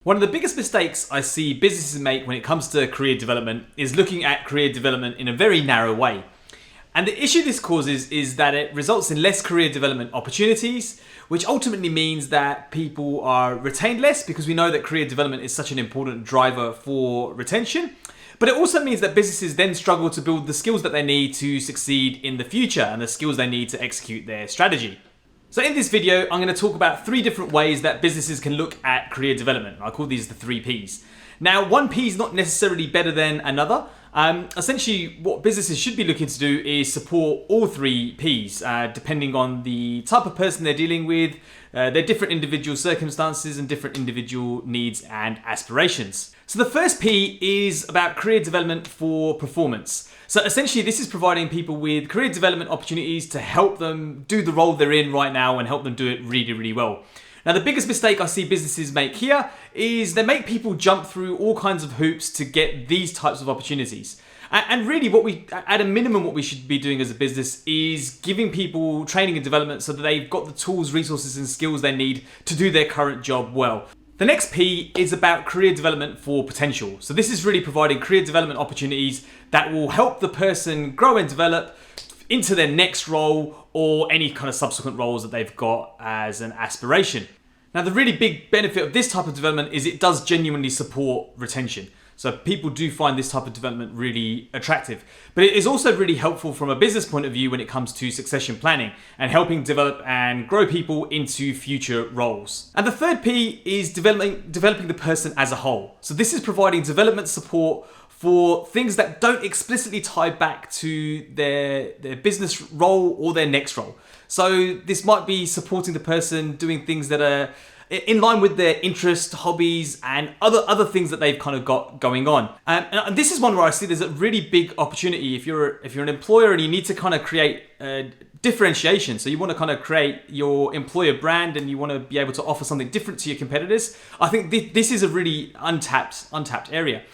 One of the biggest mistakes I see businesses make when it comes to career development is looking at career development in a very narrow way. And the issue this causes is that it results in less career development opportunities, which ultimately means that people are retained less because we know that career development is such an important driver for retention. But it also means that businesses then struggle to build the skills that they need to succeed in the future and the skills they need to execute their strategy. So in this video, I'm going to talk about 3 different ways that businesses can look at career development. I call these the 3 Ps. Now, one P is not necessarily better than another. Essentially, what businesses should be looking to do is support all 3 Ps, depending on the type of person they're dealing with, their different individual circumstances and different individual needs and aspirations. So the first P is about career development for performance. So essentially, this is providing people with career development opportunities to help them do the role they're in right now and help them do it really, really well. Now, the biggest mistake I see businesses make here is they make people jump through all kinds of hoops to get these types of opportunities. And really, at a minimum, what we should be doing as a business is giving people training and development so that they've got the tools, resources, and skills they need to do their current job well. The next P is about career development for potential. So this is really providing career development opportunities that will help the person grow and develop into their next role or any kind of subsequent roles that they've got as an aspiration. Now, the really big benefit of this type of development is it does genuinely support retention. So people do find this type of development really attractive. But it is also really helpful from a business point of view when it comes to succession planning and helping develop and grow people into future roles. And the third P is developing the person as a whole. So this is providing development support for things that don't explicitly tie back to their business role or their next role. So this might be supporting the person doing things that are in line with their interests, hobbies, and other things that they've kind of got going on. And this is one where I see there's a really big opportunity if you're an employer and you need to kind of create differentiation. So you want to kind of create your employer brand and you want to be able to offer something different to your competitors. I think this is a really untapped area.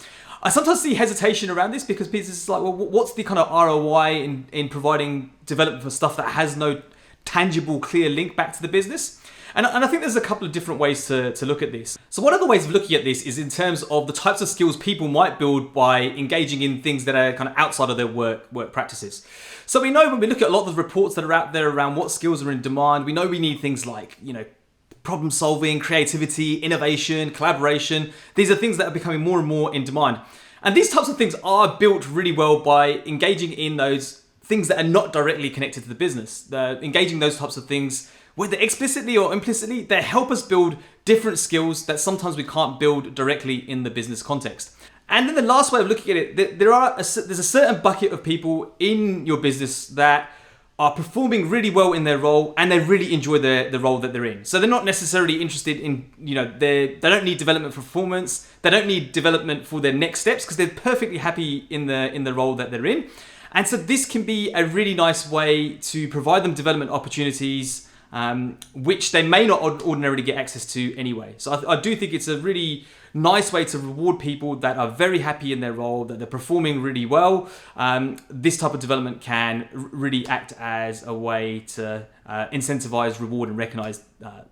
I sometimes see hesitation around this because businesses are like, well, what's the kind of ROI in providing development for stuff that has no tangible, clear link back to the business? And I think there's a couple of different ways to look at this. So one of the ways of looking at this is in terms of the types of skills people might build by engaging in things that are kind of outside of their work practices. So we know when we look at a lot of the reports that are out there around what skills are in demand, we know we need things like, problem solving, creativity, innovation, collaboration. These are things that are becoming more and more in demand. And these types of things are built really well by engaging in those things that are not directly connected to the business. Engaging those types of things, whether explicitly or implicitly, they help us build different skills that sometimes we can't build directly in the business context. And then the last way of looking at it, there's a certain bucket of people in your business that are performing really well in their role and they really enjoy the role that they're in. So they're not necessarily interested in, they don't need development for performance, they don't need development for their next steps because they're perfectly happy in the role that they're in. And so this can be a really nice way to provide them development opportunities which they may not ordinarily get access to anyway. So I do think it's a really nice way to reward people that are very happy in their role, that they're performing really well. This type of development can really act as a way to incentivize, reward, and recognize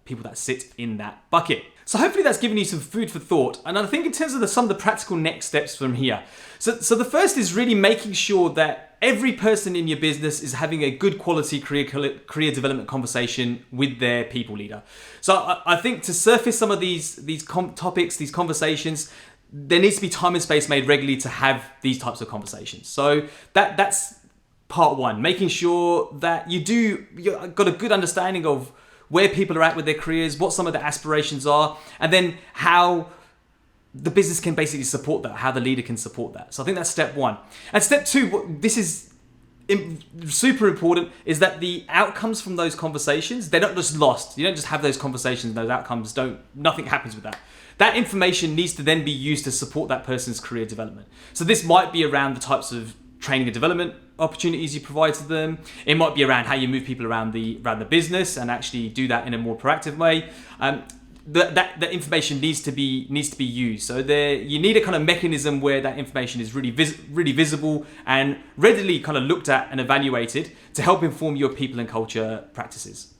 people that sit in that bucket. So hopefully that's given you some food for thought. And I think in terms of some of the practical next steps from here. So the first is really making sure that every person in your business is having a good quality career development conversation with their people leader. So I think to surface some of these topics, these conversations, there needs to be time and space made regularly to have these types of conversations. So that's part one, making sure that you've got a good understanding of where people are at with their careers, what some of their aspirations are, and then how the business can basically support that, how the leader can support that. So I think that's step one. And step two, this is super important, is that the outcomes from those conversations, they're not just lost. You don't just have those conversations and those outcomes nothing happens with that. That information needs to then be used to support that person's career development. So this might be around the types of training and development opportunities you provide to them. It might be around how you move people around the business and actually do that in a more proactive way. That information needs to be used. So you need a kind of mechanism where that information is really visible and readily kind of looked at and evaluated to help inform your people and culture practices.